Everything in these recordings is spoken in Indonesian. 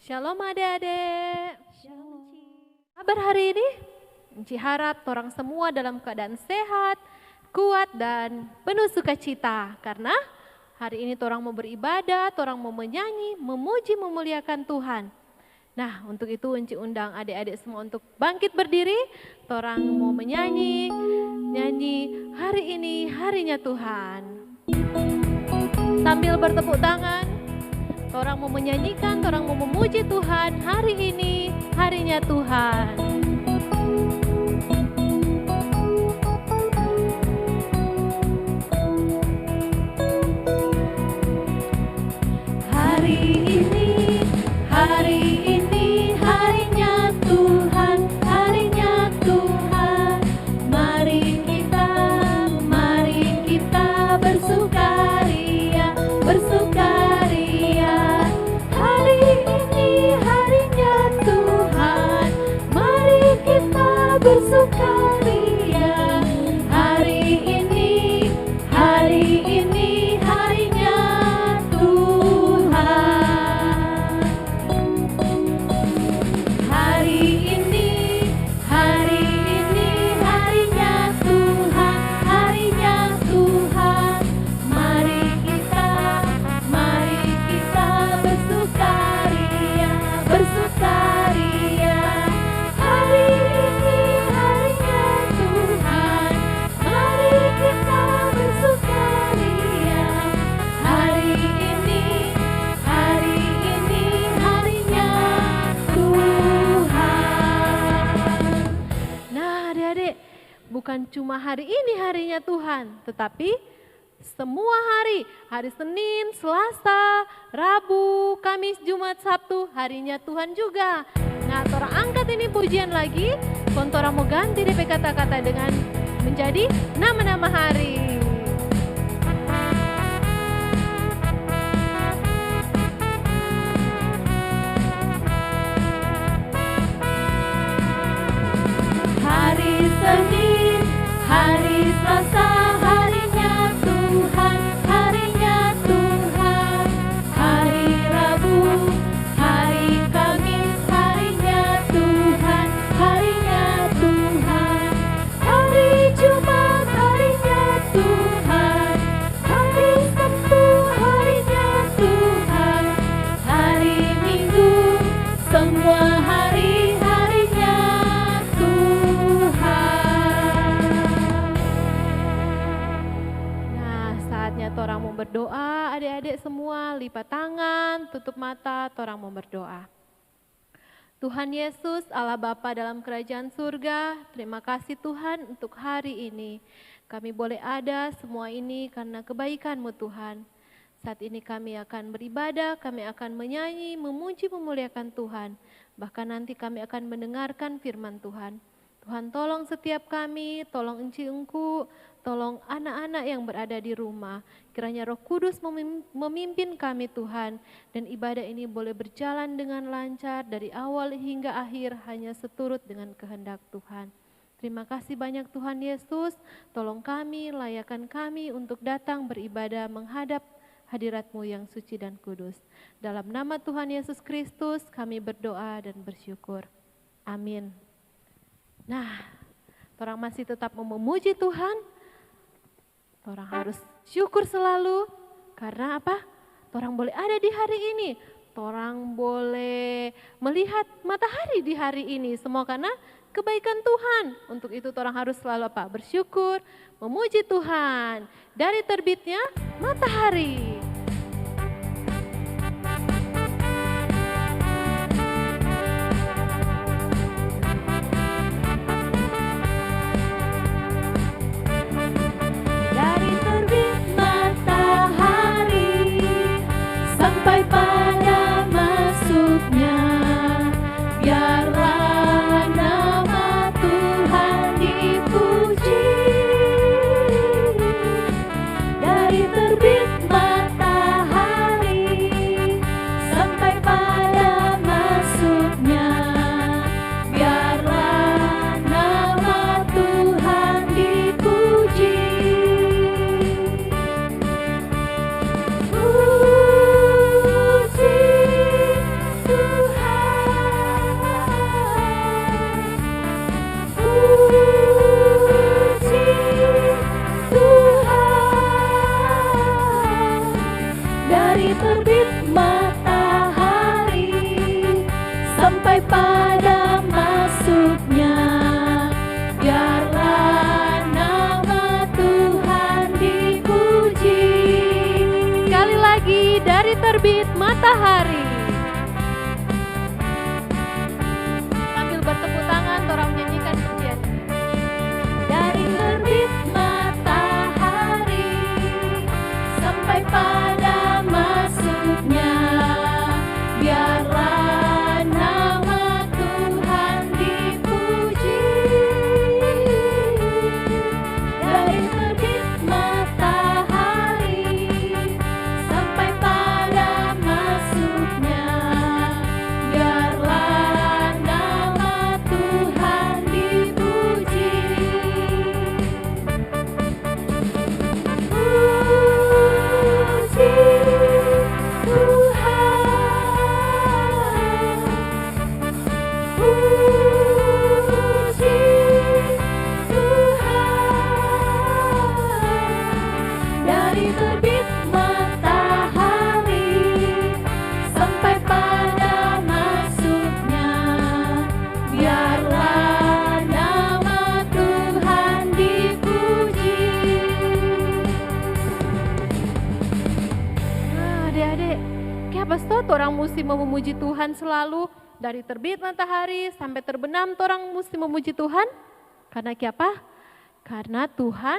Shalom adik-adik. Shalom. Kabar hari ini? Enci harap torang semua dalam keadaan sehat, kuat dan penuh sukacita. Karena hari ini torang mau beribadah, torang mau menyanyi, memuji, memuliakan Tuhan. Nah, untuk itu Enci undang adik-adik semua untuk bangkit berdiri. Torang mau menyanyi, hari ini harinya Tuhan. Sambil bertepuk tangan, torang mau menyanyikan, torang mau memuji Tuhan. Hari ini harinya Tuhan. Hari ini harinya Tuhan, harinya Tuhan. Mari kita bersukaria, bersukaria. Hari ini harinya Tuhan, mari kita bersukaria. Hari ini harinya Tuhan. Hari ini harinya Tuhan, harinya Tuhan. Mari kita bersukaria, bersukaria. Hari ini harinya Tuhan, mari kita bersukaria. Hari ini harinya Tuhan. Nah, adik-adik, bukan cuma hari ini harinya Tuhan, tetapi semua hari Senin, Selasa, Rabu, Kamis, Jumat, Sabtu, harinya Tuhan juga. Nah, torang angkat ini pujian lagi, torang mau ganti DP kata-kata dengan menjadi nama-nama hari. Hari Senin, hari Selasa, harinya Tuhan, harinya Tuhan. Hari Rabu, hari Kamis, harinya Tuhan, harinya Tuhan. Hari Jumat, harinya Tuhan, hari Sabtu, harinya Tuhan. Hari Minggu, semua harinya Tuhan. Nah, saatnya torang mau berdoa, adik-adik semua lipat tangan, tutup mata, torang mau berdoa. Tuhan Yesus, Allah Bapa dalam kerajaan surga, terima kasih Tuhan untuk hari ini. Kami boleh ada semua ini karena kebaikan-Mu Tuhan. Saat ini kami akan beribadah, kami akan menyanyi, memuji, memuliakan Tuhan. Bahkan nanti kami akan mendengarkan firman Tuhan. Tuhan tolong setiap kami, tolong Enci Engku, tolong anak-anak yang berada di rumah. Kiranya Roh Kudus memimpin kami Tuhan. Dan ibadah ini boleh berjalan dengan lancar dari awal hingga akhir hanya seturut dengan kehendak Tuhan. Terima kasih banyak Tuhan Yesus, tolong kami, layakan kami untuk datang beribadah menghadap hadirat-Mu yang suci dan kudus. Dalam nama Tuhan Yesus Kristus kami berdoa dan bersyukur. Amin. Nah, orang masih tetap memuji Tuhan. Orang harus syukur selalu. Karena apa? Orang boleh ada di hari ini. Orang boleh melihat matahari di hari ini. Semua karena kebaikan Tuhan. Untuk itu orang harus selalu apa? Bersyukur, memuji Tuhan. Dari terbitnya matahari. Dari terbit matahari sampai pada masuknya, biarlah nama Tuhan dipuji. Dari terbit matahari Dari terbit matahari sampai pada masuknya, biarlah nama Tuhan dipuji. Sekali lagi, dari terbit matahari. Sambil bertepuk tangan, orang menyanyikan pujian. Dari terbit matahari sampai pada masuknya, biarlah nama Tuhan dipuji. Dari terbit matahari sampai pada masuknya, biarlah nama Tuhan dipuji. Puji Tuhan, puji Tuhan. Dari terbit matahari sampai pada masuknya, biarlah nama Tuhan dipuji. Nah, adik-adik, kenapa sih orang mesti memuji Tuhan selalu? Dari terbit matahari sampai terbenam orang mesti memuji Tuhan. Karena apa? Karena Tuhan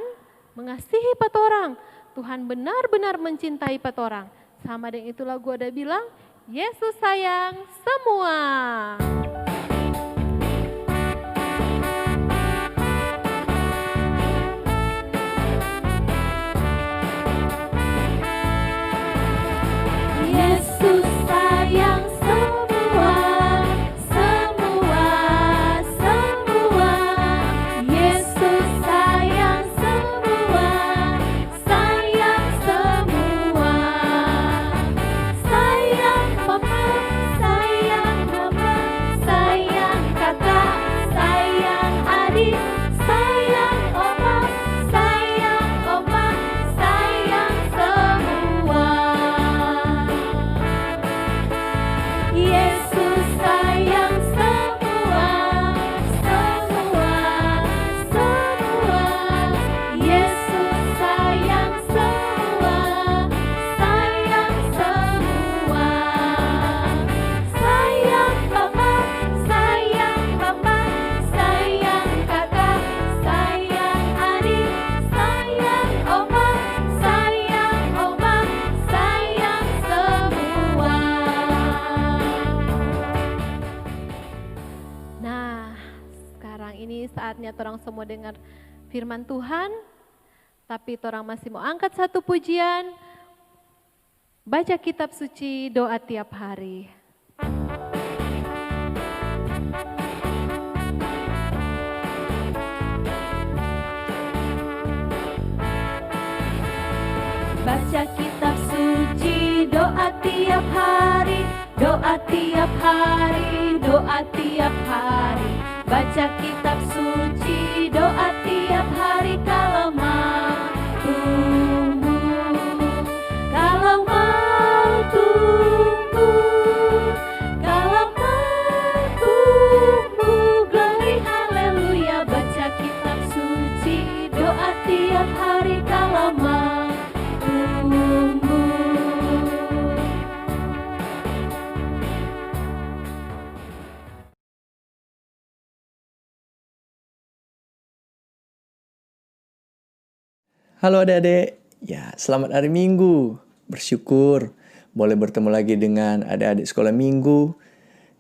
mengasihi orang. Tuhan benar-benar mencintai orang. Sama dengan itulah gue udah bilang, Yesus sayang semua. Yesus sayang semua, semua, semua. Yesus sayang semua, sayang semua. Sayang mama, sayang mama, sayang kakak, sayang adik, sayang oma, sayang oma, sayang semua. Yesus sayang semua, semua, semua. Yesus sayang semua, sayang semua. Sayang papa, sayang mama, sayang kakak, sayang adik, sayang oma, sayang semua. Nah, sekarang ini saatnya orang semua dengar firman Tuhan. Tapi orang masih mau angkat satu pujian. Baca kitab suci, doa tiap hari. Baca kitab suci, doa tiap hari, doa tiap hari, doa tiap hari. Baca kitab suci, doa tiap hari. Kalau mau tumbuh, kalau mau tumbuh, kalau mau tumbuh, glory haleluya. Baca kitab suci, doa tiap hari. Kalau mau tumbuh. Halo adik-adik, ya selamat hari Minggu. Bersyukur boleh bertemu lagi dengan adik-adik sekolah Minggu.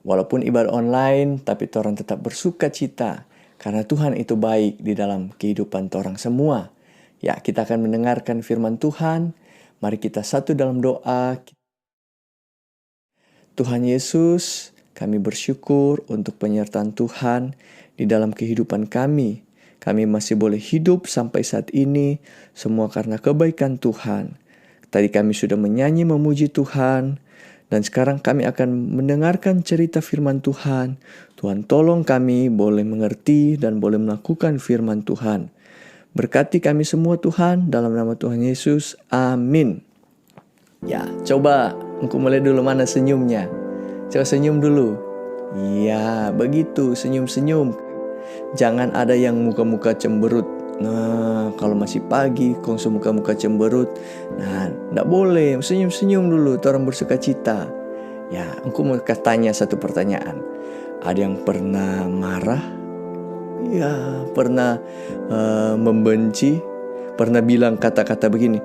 Walaupun ibadah online, tapi torang tetap bersuka cita. Karena Tuhan itu baik di dalam kehidupan torang semua. Ya, kita akan mendengarkan firman Tuhan. Mari kita satu dalam doa. Tuhan Yesus, kami bersyukur untuk penyertaan Tuhan di dalam kehidupan kami. Kami masih boleh hidup sampai saat ini, semua karena kebaikan Tuhan. Tadi kami sudah menyanyi memuji Tuhan, dan sekarang kami akan mendengarkan cerita firman Tuhan. Tuhan tolong kami boleh mengerti dan boleh melakukan firman Tuhan. Berkati kami semua Tuhan, dalam nama Tuhan Yesus, amin. Ya, coba engkau mulai dulu mana senyumnya. Coba senyum dulu. Iya, begitu, senyum-senyum. Jangan ada yang muka-muka cemberut. Nah, kalau masih pagi, kongso muka-muka cemberut. Nah, enggak boleh, senyum-senyum dulu, orang bersuka cita. Ya, engkau mau tanya satu pertanyaan. Ada yang pernah marah? Ya, pernah membenci? Pernah bilang kata-kata begini,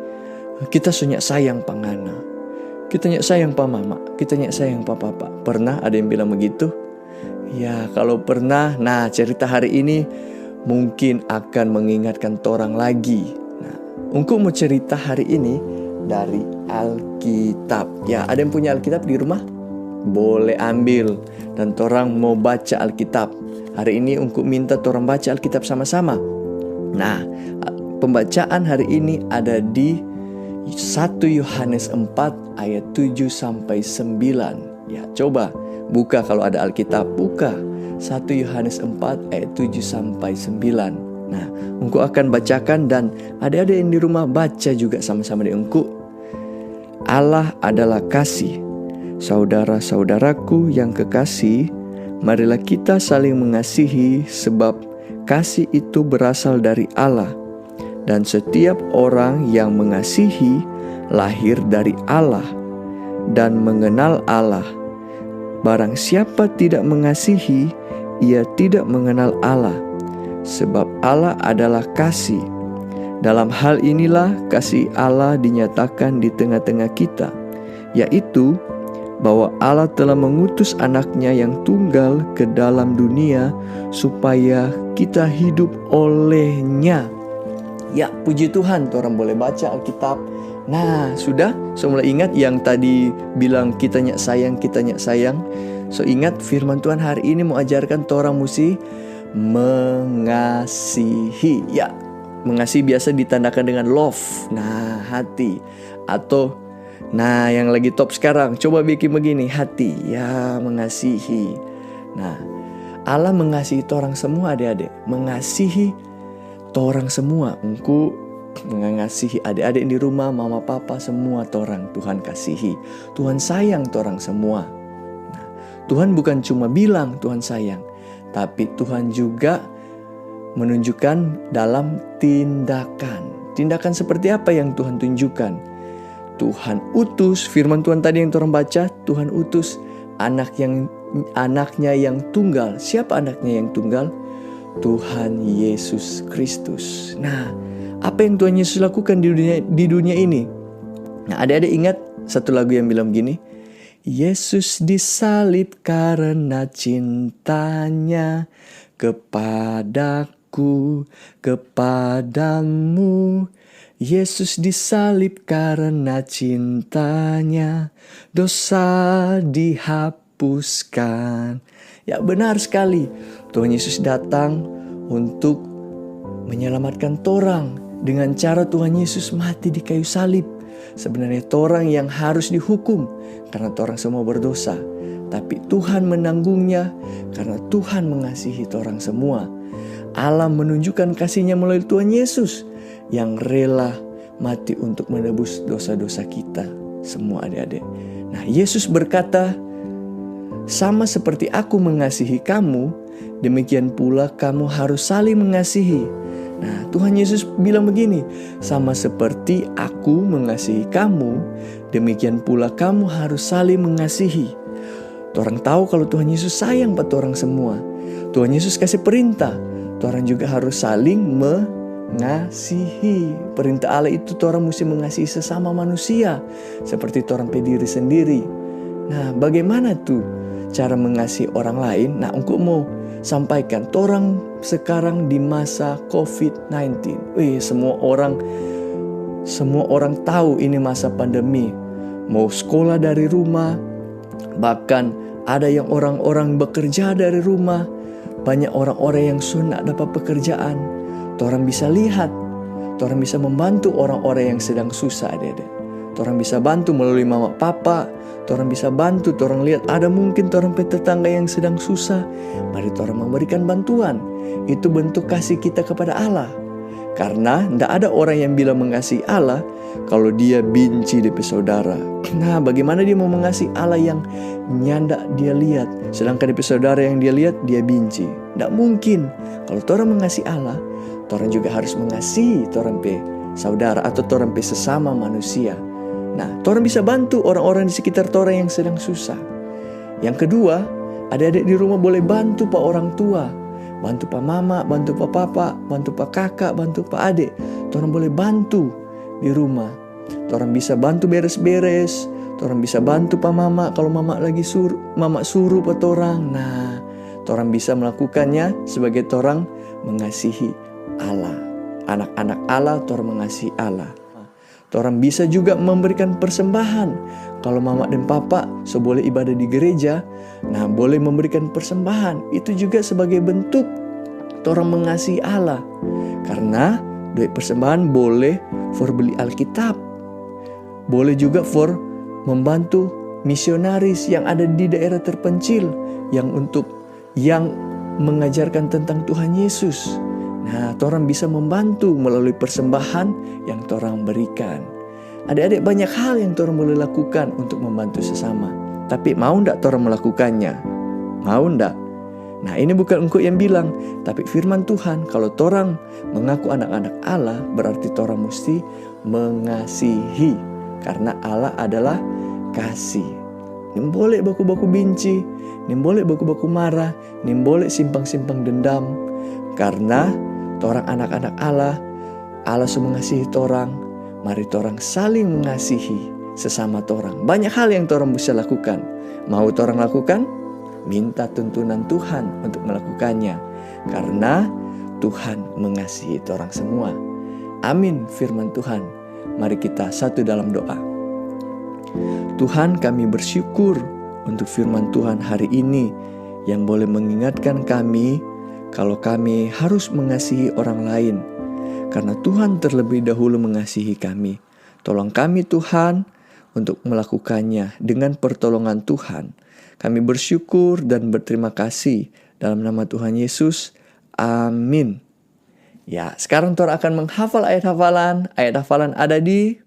kita sunyak sayang pangana, kita nyak sayang pa mama, kita nyak sayang pa papa. Pernah ada yang bilang begitu? Ya, kalau pernah, nah cerita hari ini mungkin akan mengingatkan orang lagi. Nah, engkau mau cerita hari ini dari Alkitab. Ya, ada yang punya Alkitab di rumah? Boleh ambil. Dan orang mau baca Alkitab. Hari ini engkau minta orang baca Alkitab sama-sama. Nah, pembacaan hari ini ada di 1 Yohanes 4 ayat 7 sampai 9. Ya, coba buka kalau ada Alkitab, buka 1 Yohanes 4 ayat 7 sampai 9. Nah, engkau akan bacakan dan adik-adik yang di rumah baca juga sama-sama di engkau. Allah adalah kasih. Saudara-saudaraku yang kekasih, marilah kita saling mengasihi sebab kasih itu berasal dari Allah. Dan setiap orang yang mengasihi lahir dari Allah dan mengenal Allah. Barang siapa tidak mengasihi, ia tidak mengenal Allah, sebab Allah adalah kasih. Dalam hal inilah kasih Allah dinyatakan di tengah-tengah kita, yaitu bahwa Allah telah mengutus anaknya yang tunggal ke dalam dunia supaya kita hidup olehnya. Ya, puji Tuhan, orang boleh baca Alkitab. Nah, sudah? So mulai ingat yang tadi bilang kita nyak sayang, kita nyak sayang. So ingat firman Tuhan hari ini mau ajarkan orang mesti mengasihi. Ya, mengasihi biasa ditandakan dengan love. Nah, hati. Atau, nah yang lagi top sekarang, coba bikin begini, hati. Ya, mengasihi. Nah, Allah mengasihi orang semua adik-adik. Mengasihi orang semua. Engkau mengasihi adik-adik di rumah, mama papa semua orang Tuhan kasihi. Tuhan sayang orang semua. Nah, Tuhan bukan cuma bilang Tuhan sayang, tapi Tuhan juga menunjukkan dalam tindakan. Tindakan seperti apa yang Tuhan tunjukkan? Tuhan utus, firman Tuhan tadi yang orang baca, Tuhan utus anaknya yang tunggal. Siapa anaknya yang tunggal? Tuhan Yesus Kristus. Nah, apa yang Tuhan Yesus lakukan di dunia ini? Nah, adik-adik ingat satu lagu yang bilang gini, Yesus disalib karena cintanya kepadaku, kepadamu. Yesus disalib karena cintanya, dosa dihapuskan. Ya, benar sekali. Tuhan Yesus datang untuk menyelamatkan orang dengan cara Tuhan Yesus mati di kayu salib. Sebenarnya orang yang harus dihukum karena orang semua berdosa, tapi Tuhan menanggungnya karena Tuhan mengasihi orang semua. Allah menunjukkan kasih-Nya melalui Tuhan Yesus yang rela mati untuk menebus dosa-dosa kita semua adik-adik. Nah, Yesus berkata, sama seperti aku mengasihi kamu, demikian pula kamu harus saling mengasihi. Nah, Tuhan Yesus bilang begini, sama seperti aku mengasihi kamu, demikian pula kamu harus saling mengasihi. Orang tahu kalau Tuhan Yesus sayang pada orang semua. Tuhan Yesus kasih perintah, orang juga harus saling mengasihi. Perintah Allah itu orang mesti mengasihi sesama manusia seperti orang diri sendiri. Nah, bagaimana tuh cara mengasihi orang lain? Nah, engkau mau sampaikan orang sekarang di masa COVID-19. Semua orang tahu ini masa pandemi. Mau sekolah dari rumah, bahkan ada yang orang-orang bekerja dari rumah. Banyak orang-orang yang sudah dapat pekerjaan. Orang bisa lihat, orang bisa membantu orang-orang yang sedang susah, adik-adik. Orang bisa bantu melalui mama papa. Orang bisa bantu, orang lihat ada mungkin orang tetangga yang sedang susah. Mari orang memberikan bantuan. Itu bentuk kasih kita kepada Allah. Karena tidak ada orang yang bilang mengasihi Allah kalau dia benci DP saudara. Nah, bagaimana dia mau mengasihi Allah yang nyanda dia lihat, sedangkan DP saudara yang dia lihat dia benci? Tidak mungkin. Kalau orang mengasihi Allah, orang juga harus mengasihi orang pe saudara atau orang pe sesama manusia. Nah, orang bisa bantu orang-orang di sekitar orang yang sedang susah. Yang kedua, adik-adik di rumah boleh bantu pak orang tua. Bantu pak mama, bantu pak papa, bantu pak kakak, bantu pak adik. Orang boleh bantu di rumah. Orang bisa bantu beres-beres. Orang bisa bantu pak mama kalau mama lagi mama suruh pak orang. Nah, orang bisa melakukannya sebagai orang mengasihi Allah. Anak-anak Allah, orang mengasihi Allah. Orang bisa juga memberikan persembahan. Kalau mama dan papa boleh ibadah di gereja, nah boleh memberikan persembahan. Itu juga sebagai bentuk orang mengasihi Allah. Karena duit persembahan boleh for beli Alkitab. Boleh juga for membantu misionaris yang ada di daerah terpencil yang mengajarkan tentang Tuhan Yesus. Nah, orang bisa membantu melalui persembahan yang orang berikan. Adik-adik, banyak hal yang orang boleh lakukan untuk membantu sesama. Tapi mau ndak orang melakukannya? Mau ndak? Nah, ini bukan engkau yang bilang, tapi firman Tuhan. Kalau orang mengaku anak-anak Allah, berarti orang mesti mengasihi. Karena Allah adalah kasih. Nim boleh baku-baku benci, nim boleh baku-baku marah, nim boleh simpang-simpang dendam. Karena orang anak-anak Allah, Allah sudah mengasihi orang. Mari orang saling mengasihi sesama orang. Banyak hal yang orang bisa lakukan. Mau orang lakukan? Minta tuntunan Tuhan untuk melakukannya. Karena Tuhan mengasihi orang semua. Amin firman Tuhan. Mari kita satu dalam doa. Tuhan, kami bersyukur untuk firman Tuhan hari ini yang boleh mengingatkan kami kalau kami harus mengasihi orang lain, karena Tuhan terlebih dahulu mengasihi kami. Tolong kami Tuhan untuk melakukannya dengan pertolongan Tuhan. Kami bersyukur dan berterima kasih dalam nama Tuhan Yesus. Amin. Ya, sekarang Tor akan menghafal ayat hafalan. Ayat hafalan ada di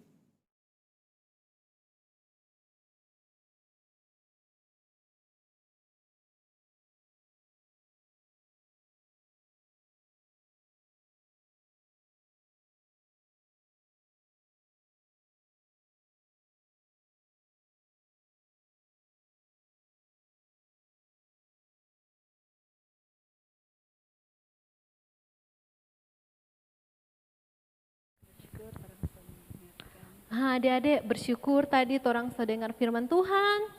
adik-adik bersyukur tadi orang sudah dengar firman Tuhan.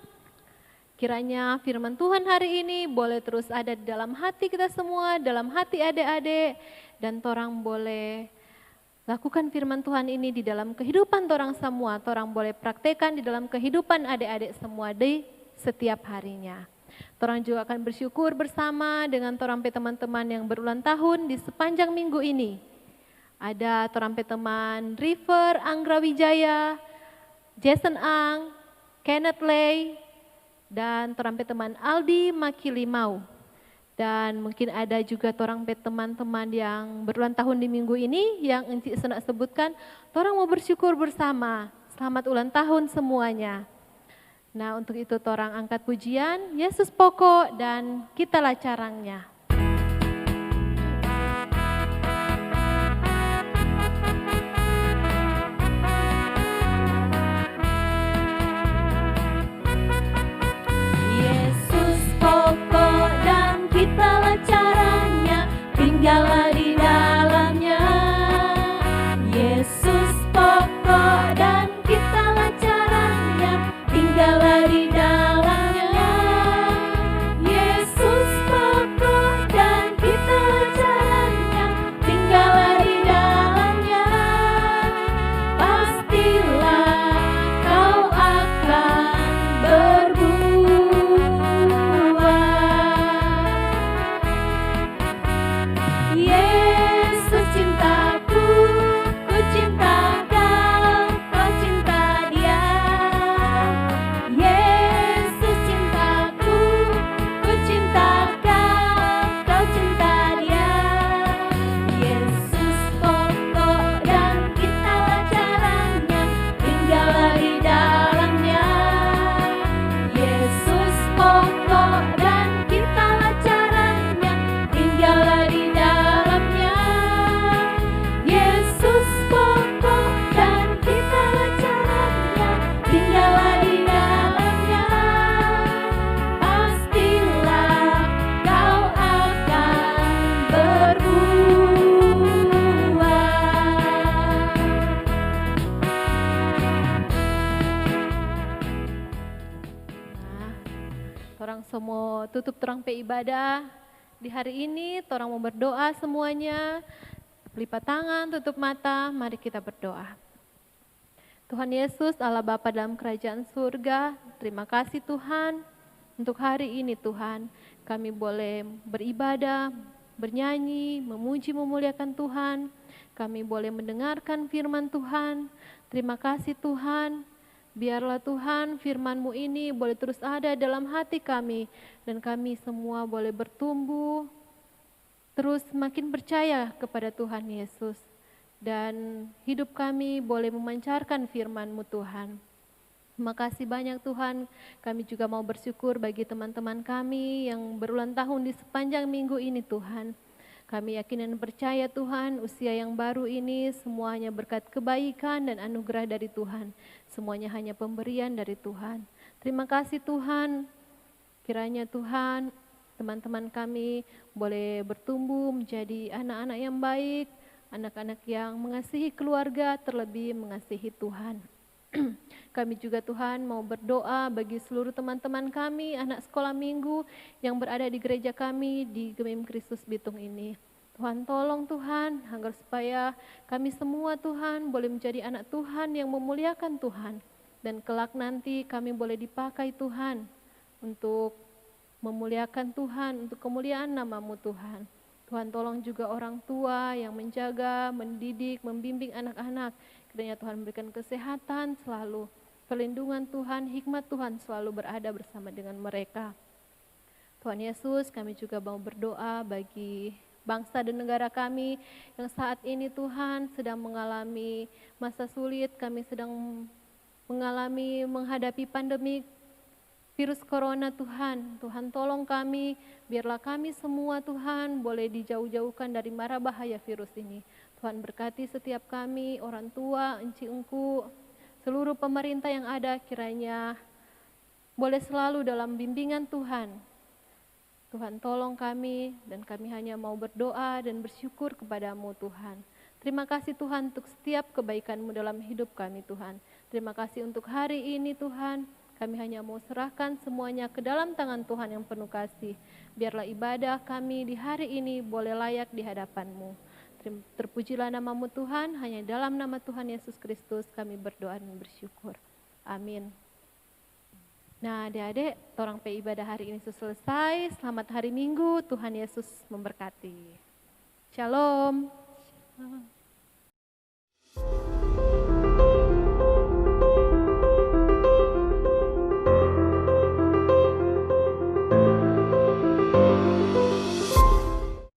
Kiranya firman Tuhan hari ini boleh terus ada di dalam hati kita semua, dalam hati adik-adik. Dan orang boleh lakukan firman Tuhan ini di dalam kehidupan orang semua. Orang boleh praktekkan di dalam kehidupan adik-adik semua di setiap harinya. Orang juga akan bersyukur bersama dengan teman-teman yang berulang tahun di sepanjang minggu ini. Ada teman River Anggra Wijaya, Jason Ang, Kenneth Lay, dan teman Aldi Makilimau. Dan mungkin ada juga teman-teman yang berulang tahun di minggu ini yang Encik Senak sebutkan. Orang mau bersyukur bersama. Selamat ulang tahun semuanya. Nah, untuk itu orang angkat pujian Yesus pokok dan kitalah carangnya. Tinggallah di dalamnya, Yesus pokok dan kitalah caranya. Tinggallah di dalamnya, Yesus pokok Torang semua tutup torang pe ibadah. Di hari ini torang mau berdoa semuanya. Lipat tangan, tutup mata, mari kita berdoa. Tuhan Yesus, Allah Bapa dalam kerajaan surga, terima kasih Tuhan untuk hari ini Tuhan. Kami boleh beribadah, bernyanyi, memuji, memuliakan Tuhan. Kami boleh mendengarkan firman Tuhan. Terima kasih Tuhan. Biarlah Tuhan firman-Mu ini boleh terus ada dalam hati kami. Dan kami semua boleh bertumbuh, terus makin percaya kepada Tuhan Yesus. Dan hidup kami boleh memancarkan firman-Mu Tuhan. Terima kasih banyak Tuhan. Kami juga mau bersyukur bagi teman-teman kami yang berulang tahun di sepanjang minggu ini Tuhan. Kami yakin dan percaya Tuhan, usia yang baru ini semuanya berkat kebaikan dan anugerah dari Tuhan. Semuanya hanya pemberian dari Tuhan. Terima kasih Tuhan. Kiranya Tuhan, teman-teman kami boleh bertumbuh menjadi anak-anak yang baik, anak-anak yang mengasihi keluarga, terlebih mengasihi Tuhan. Kami juga Tuhan mau berdoa bagi seluruh teman-teman kami, anak sekolah minggu yang berada di gereja kami di Gemim Kristus Bitung ini. Tuhan tolong Tuhan, agar supaya kami semua Tuhan boleh menjadi anak Tuhan yang memuliakan Tuhan. Dan kelak nanti kami boleh dipakai Tuhan untuk memuliakan Tuhan, untuk kemuliaan nama-Mu Tuhan. Tuhan tolong juga orang tua yang menjaga, mendidik, membimbing anak-anak. Kiranya Tuhan berikan kesehatan selalu, perlindungan Tuhan, hikmat Tuhan selalu berada bersama dengan mereka. Tuhan Yesus, kami juga mau berdoa bagi bangsa dan negara kami yang saat ini Tuhan sedang mengalami masa sulit. Kami sedang menghadapi pandemi virus corona Tuhan. Tuhan tolong kami, biarlah kami semua Tuhan boleh dijauh-jauhkan dari mara bahaya virus ini. Tuhan berkati setiap kami, orang tua, enci-engku, seluruh pemerintah yang ada kiranya boleh selalu dalam bimbingan Tuhan. Tuhan tolong kami dan kami hanya mau berdoa dan bersyukur kepada-Mu Tuhan. Terima kasih Tuhan untuk setiap kebaikan-Mu dalam hidup kami Tuhan. Terima kasih untuk hari ini Tuhan. Kami hanya mau serahkan semuanya ke dalam tangan Tuhan yang penuh kasih. Biarlah ibadah kami di hari ini boleh layak di hadapan-Mu. Terpujilah nama-Mu Tuhan, hanya dalam nama Tuhan Yesus Kristus kami berdoa dan bersyukur. Amin. Nah adik-adik, torang pe ibadah hari ini selesai. Selamat hari Minggu, Tuhan Yesus memberkati. Shalom.